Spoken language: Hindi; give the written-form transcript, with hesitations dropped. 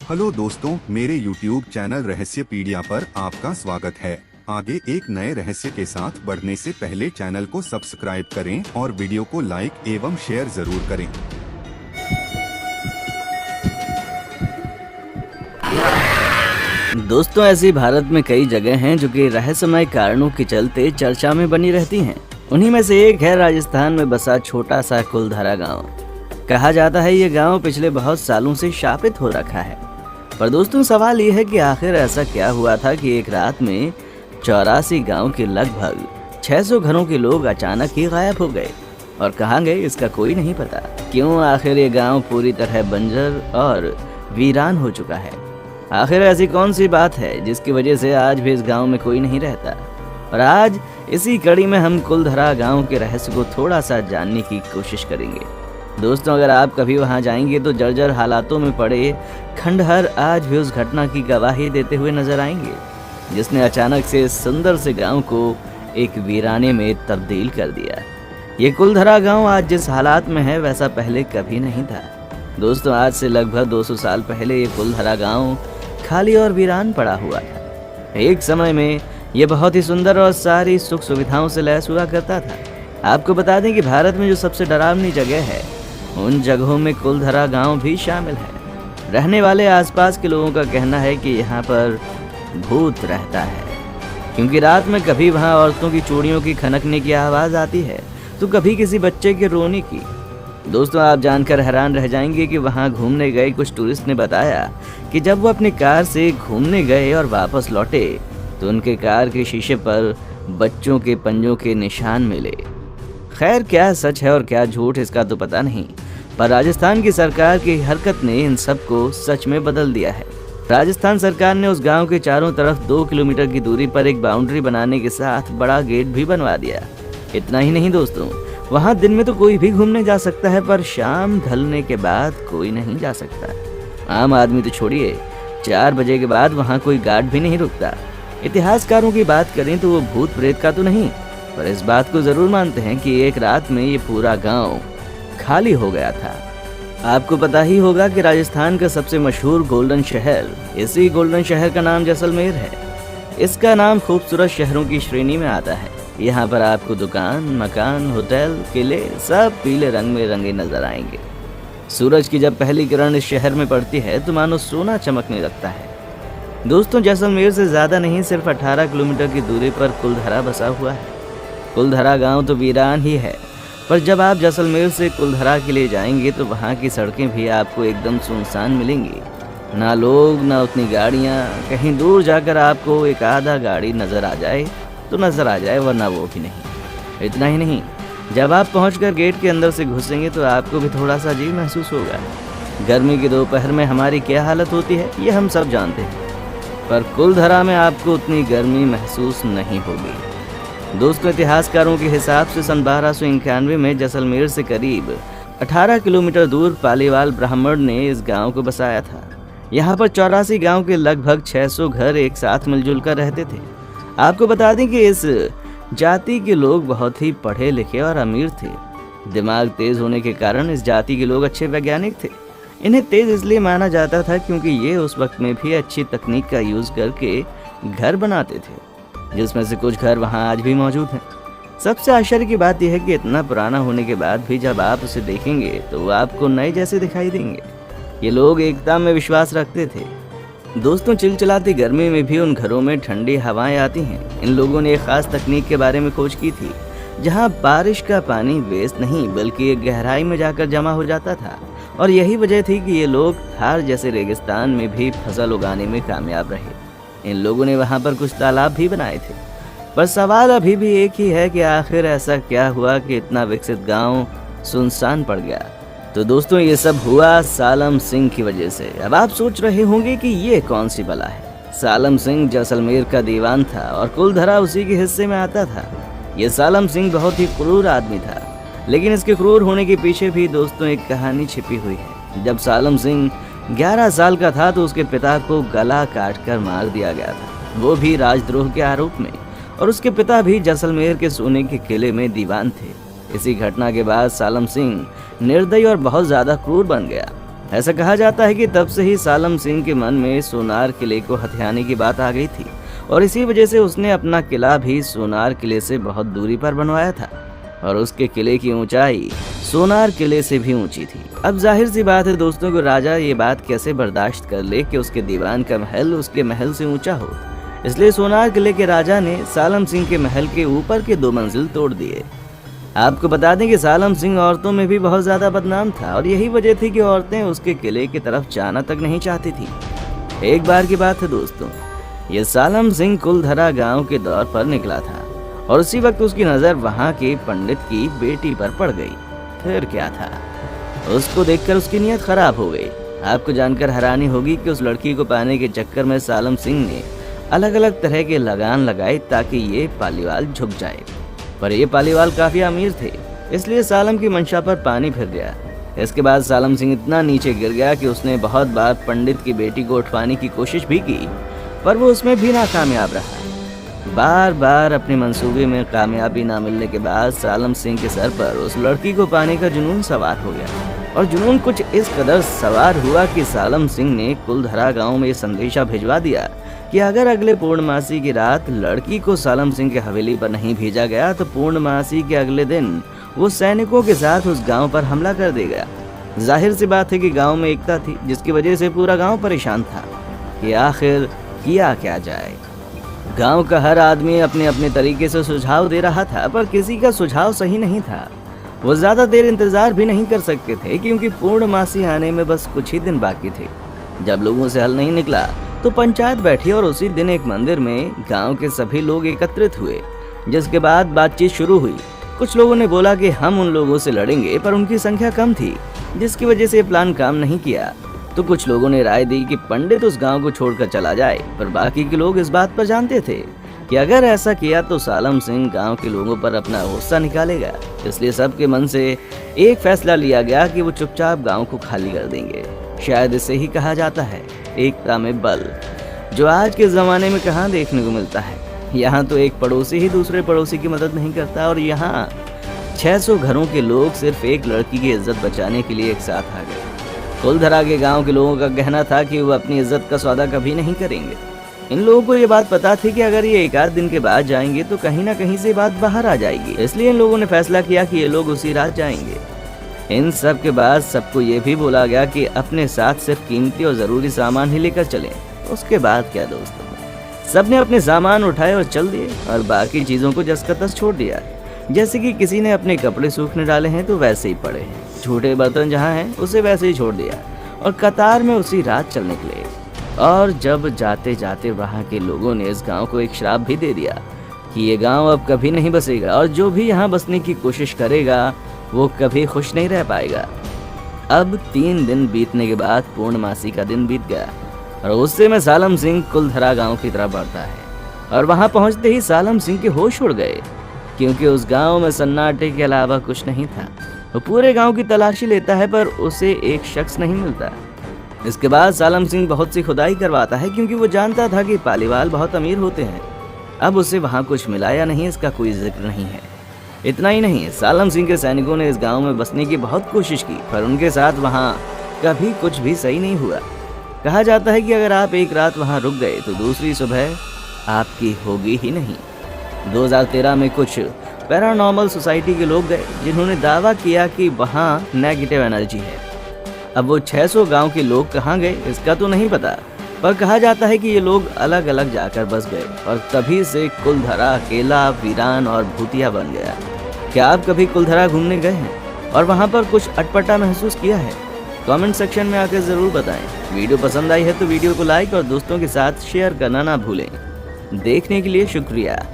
हेलो दोस्तों, मेरे YouTube चैनल रहस्यपीडिया पर आपका स्वागत है। आगे एक नए रहस्य के साथ बढ़ने से पहले चैनल को सब्सक्राइब करें और वीडियो को लाइक एवं शेयर जरूर करें। दोस्तों, ऐसी भारत में कई जगह हैं जो कि रहस्यमय कारणों के चलते चर्चा में बनी रहती हैं। उन्हीं में से एक है राजस्थान में बसा छोटा सा कुलधरा गांव। कहा जाता है ये गांव पिछले बहुत सालों से शापित हो रखा है। पर दोस्तों, सवाल ये है कि आखिर ऐसा क्या हुआ था कि एक रात में 84 गांव के लगभग 600 घरों के लोग अचानक ही गायब हो गए और कहाँ गए इसका कोई नहीं पता। क्यों आखिर ये गांव पूरी तरह बंजर और वीरान हो चुका है? आखिर ऐसी कौन सी बात है जिसकी वजह से आज भी इस गांव में कोई नहीं रहता? और आज इसी कड़ी में हम कुलधरा गांव के रहस्य को थोड़ा सा जानने की कोशिश करेंगे। दोस्तों, अगर आप कभी वहां जाएंगे तो जर्जर हालातों में पड़े खंडहर आज भी उस घटना की गवाही देते हुए नजर आएंगे जिसने अचानक से इस सुंदर से गांव को एक वीराने में तब्दील कर दिया। ये कुलधरा गांव आज जिस हालात में है वैसा पहले कभी नहीं था। दोस्तों, आज से लगभग 200 साल पहले ये कुलधरा गांव खाली और वीरान पड़ा हुआ था। एक समय में ये बहुत ही सुंदर और सारी सुख सुविधाओं से लैस हुआ करता था। आपको बता दें कि भारत में जो सबसे डरावनी जगह है उन जगहों में कुलधरा गांव भी शामिल है। रहने वाले आसपास के लोगों का कहना है कि यहाँ पर भूत रहता है, क्योंकि रात में कभी वहाँ औरतों की चूड़ियों की खनकने की आवाज आती है तो कभी किसी बच्चे के रोने की। दोस्तों, आप जानकर हैरान रह जाएंगे कि वहाँ घूमने गए कुछ टूरिस्ट ने बताया कि जब वो अपनी कार से घूमने गए और वापस लौटे तो उनके कार के शीशे पर बच्चों के पंजों के निशान मिले। खैर, क्या सच है और क्या झूठ इसका तो पता नहीं, पर राजस्थान की सरकार की हरकत ने इन सब को सच में बदल दिया है। राजस्थान सरकार ने उस गांव के चारों तरफ 2 किलोमीटर की दूरी पर एक बाउंड्री बनाने के साथ बड़ा गेट भी बनवा दिया। इतना ही नहीं दोस्तों, वहां दिन में तो कोई भी घूमने जा सकता है, पर शाम ढलने के बाद कोई नहीं जा सकता। आम आदमी तो छोड़िए, 4 बजे के बाद वहां कोई गार्ड भी नहीं रुकता। इतिहासकारों की बात करें तो वो भूत प्रेत का तो नहीं, पर इस बात को जरूर मानते हैं कि एक रात में ये पूरा गांव खाली हो गया था। आपको पता ही होगा कि राजस्थान का सबसे मशहूर गोल्डन शहर, इसी गोल्डन शहर का नाम जैसलमेर है। इसका नाम खूबसूरत शहरों की श्रेणी में आता है। यहाँ पर आपको दुकान, मकान, होटल, किले सब पीले रंग में रंगे नजर आएंगे। सूरज की जब पहली किरण इस शहर में पड़ती है तो मानो सोना चमकने लगता है। दोस्तों, जैसलमेर से ज्यादा नहीं, सिर्फ 18 किलोमीटर की दूरी पर कुलधरा बसा हुआ है। कुलधरा गांव तो वीरान ही है, पर जब आप जैसलमेर से कुलधरा के लिए जाएंगे तो वहाँ की सड़कें भी आपको एकदम सुनसान मिलेंगी। ना लोग, ना उतनी गाड़ियाँ। कहीं दूर जाकर आपको एक आधा गाड़ी नजर आ जाए तो नजर आ जाए, वरना वो भी नहीं। इतना ही नहीं, जब आप पहुंचकर गेट के अंदर से घुसेंगे तो आपको भी थोड़ा सा अजीब महसूस होगा। गर्मी के दोपहर में हमारी क्या हालत होती है ये हम सब जानते हैं, पर कुलधरा में आपको उतनी गर्मी महसूस नहीं होगी। दोस्तों, इतिहासकारों के हिसाब से सन 1291 में जैसलमेर से करीब 18 किलोमीटर दूर पालीवाल ब्राह्मण ने इस गांव को बसाया था। यहाँ पर 84 गांव के लगभग 600 घर एक साथ मिलजुल कर रहते थे। आपको बता दें कि इस जाति के लोग बहुत ही पढ़े लिखे और अमीर थे। दिमाग तेज होने के कारण इस जाति के लोग अच्छे वैज्ञानिक थे। इन्हें तेज इसलिए माना जाता था क्योंकि ये उस वक्त में भी अच्छी तकनीक का यूज करके घर बनाते थे, जिसमें से कुछ घर वहां आज भी मौजूद हैं। सबसे आश्चर्य की बात यह है कि इतना पुराना होने के बाद भी जब आप उसे देखेंगे तो वो आपको नए जैसे दिखाई देंगे। ये लोग एकता में विश्वास रखते थे। दोस्तों, चिलचिलाती गर्मी में भी उन घरों में ठंडी हवाएं आती हैं। इन लोगों ने एक खास तकनीक के बारे में खोज की थी, जहां बारिश का पानी वेस्ट नहीं बल्कि एक गहराई में जाकर जमा हो जाता था। और यही वजह थी कि ये लोग थार जैसे रेगिस्तान में भी फसल उगाने में कामयाब रहे। इन लोगों ने वहां पर कुछ तालाब भी बनाए थे। पर सवाल अभी भी एक ही है कि आखिर ऐसा क्या हुआ कि इतना विकसित गांव सुनसान पड़ गया। तो दोस्तों, ये सब हुआ सालम सिंह की वजह से। अब आप सोच रहे होंगे कि ये कौन सी बला है। सालम सिंह जैसलमेर का दीवान था और कुलधरा उसी के हिस्से में आता था। ये सालम सिंह बहुत ही क्रूर आदमी था, लेकिन इसके क्रूर होने के पीछे भी दोस्तों एक कहानी छिपी हुई है। जब सालम सिंह 11 साल का था तो उसके पिता को गला काटकर मार दिया गया था, वो भी राजद्रोह के आरोप में। और उसके पिता भी जैसलमेर के सोने के किले में दीवान थे। इसी घटना के बाद सालम सिंह निर्दयी और बहुत ज्यादा क्रूर बन गया। ऐसा कहा जाता है कि तब से ही सालम सिंह के मन में सोनार किले को हथियाने की बात आ गई थी और इसी वजह से उसने अपना किला भी सोनार किले से बहुत दूरी पर बनवाया था और उसके किले की ऊंचाई सोनार किले से भी ऊंची थी। अब जाहिर सी बात है दोस्तों को राजा ये बात कैसे बर्दाश्त कर ले कि उसके दीवान का महल उसके महल से ऊंचा हो, इसलिए सोनार किले के राजा ने सालम सिंह के महल के ऊपर के 2 मंजिल तोड़ दिए। आपको बता दें कि सालम सिंह औरतों में भी बहुत ज्यादा बदनाम था और यही वजह थी कि औरतें उसके किले की तरफ जाना तक नहीं चाहती थी। एक बार की बात है दोस्तों, ये सालम सिंह कुलधरा गांव के दौर पर निकला था और उसी वक्त उसकी नजर वहां के पंडित की बेटी पर पड़ गई। फिर क्या था, उसको देखकर उसकी नीयत खराब हो गई। आपको जानकर हैरानी होगी कि उस लड़की को पाने के चक्कर में सालम सिंह ने अलग अलग तरह के लगान लगाए ताकि ये पालीवाल झुक जाए, पर ये पालीवाल काफी अमीर थे, इसलिए सालम की मंशा पर पानी फिर गया। इसके बाद सालम सिंह इतना नीचे गिर गया कि उसने बहुत बार पंडित की बेटी को उठवाने की कोशिश भी की, पर वो उसमें भी नाकामयाब रहा। बार बार अपने मंसूबे में कामयाबी ना मिलने के बाद सालम सिंह के सर पर उस लड़की को पाने का जुनून सवार हो गया और जुनून कुछ इस कदर सवार हुआ कि सालम सिंह ने कुलधरा गांव में संदेशा भिजवा दिया कि अगर अगले पूर्णमासी की रात लड़की को सालम सिंह के हवेली पर नहीं भेजा गया तो पूर्णमासी के अगले दिन वो सैनिकों के साथ उस गांव पर हमला कर देगा। जाहिर सी बात है कि गांव में एकता थी, जिसकी वजह से पूरा गांव परेशान था कि आखिर किया क्या जाए। गांव का हर आदमी अपने अपने तरीके से सुझाव दे रहा था, पर किसी का सुझाव सही नहीं था। वो ज्यादा देर इंतजार भी नहीं कर सकते थे क्योंकि पूर्णमासी आने में बस कुछ ही दिन बाकी थे। जब लोगों से हल नहीं निकला तो पंचायत बैठी और उसी दिन एक मंदिर में गांव के सभी लोग एकत्रित हुए, जिसके बाद बातचीत शुरू हुई। कुछ लोगों ने बोला कि हम उन लोगों से लड़ेंगे, पर उनकी संख्या कम थी, जिसकी वजह से प्लान काम नहीं किया। तो कुछ लोगों ने राय दी कि पंडित उस गांव को छोड़कर चला जाए, पर बाकी के लोग इस बात पर जानते थे कि अगर ऐसा किया तो सालम सिंह गांव के लोगों पर अपना गुस्सा निकालेगा। इसलिए सबके मन से एक फैसला लिया गया कि वो चुपचाप गांव को खाली कर देंगे। शायद इसे ही कहा जाता है एकता में बल, जो आज के जमाने में कहाँ देखने को मिलता है। यहाँ तो एक पड़ोसी ही दूसरे पड़ोसी की मदद नहीं करता और यहाँ 600 घरों के लोग सिर्फ एक लड़की की इज्जत बचाने के लिए एक साथ आ गए। कुलधरा के गांव के लोगों का कहना था कि वो अपनी इज्जत का सौदा कभी नहीं करेंगे। इन लोगों को ये बात पता थी कि अगर ये एक आध दिन के बाद जाएंगे तो कहीं ना कहीं से बात बाहर आ जाएगी, इसलिए इन लोगों ने फैसला किया कि ये लोग उसी रात जाएंगे। इन सब के बाद सबको ये भी बोला गया कि अपने साथ सिर्फ कीमती और जरूरी सामान ही लेकर चलें। उसके बाद क्या दोस्तों, सबने अपने सामान उठाए और चल दिए और बाकी चीजों को जस का तस छोड़ दिया। जैसे कि किसी ने अपने कपड़े सूखने डाले हैं तो वैसे ही पड़े हैं, छोटे बर्तन जहाँ हैं उसे वैसे ही छोड़ दिया और कतार में उसी रात चल निकले। और जब जाते जाते वहाँ के लोगों ने इस गांव को एक श्राप भी दे दिया कि ये गांव अब कभी नहीं बसेगा और जो भी यहाँ बसने की कोशिश करेगा वो कभी खुश नहीं रह पाएगा। अब 3 दिन बीतने के बाद पूर्णमासी का दिन बीत गया और उससे में सालम सिंह कुलधरा गांव की तरफ बढ़ता है और वहां पहुंचते ही सालम सिंह के होश उड़ गए, क्योंकि उस गांव में सन्नाटे के अलावा कुछ नहीं था। वो पूरे गांव की तलाशी लेता है पर उसे एक शख्स नहीं मिलता। इसके बाद सालम सिंह बहुत सी खुदाई करवाता है, क्योंकि वो जानता था कि पालीवाल बहुत अमीर होते हैं। अब उसे वहां कुछ मिला या नहीं इसका कोई जिक्र नहीं है। इतना ही नहीं, सालम सिंह के सैनिकों ने इस गांव में बसने की बहुत कोशिश की, पर उनके साथ वहां कभी कुछ भी सही नहीं हुआ। कहा जाता है कि अगर आप एक रात वहां रुक गए तो दूसरी सुबह आपकी होगी ही नहीं। 2013 में कुछ पैरानॉर्मल सोसाइटी के लोग गए जिन्होंने दावा किया कि वहां नेगेटिव एनर्जी है। अब वो 600 गांव के लोग कहाँ गए इसका तो नहीं पता, पर कहा जाता है कि ये लोग अलग अलग जाकर बस गए और तभी से कुलधरा अकेला, वीरान और भूतिया बन गया। क्या आप कभी कुलधरा घूमने गए हैं और वहाँ पर कुछ अटपटा महसूस किया है? कमेंट सेक्शन में आकर ज़रूर बताएं। वीडियो पसंद आई है तो वीडियो को लाइक और दोस्तों के साथ शेयर करना ना भूलें। देखने के लिए शुक्रिया।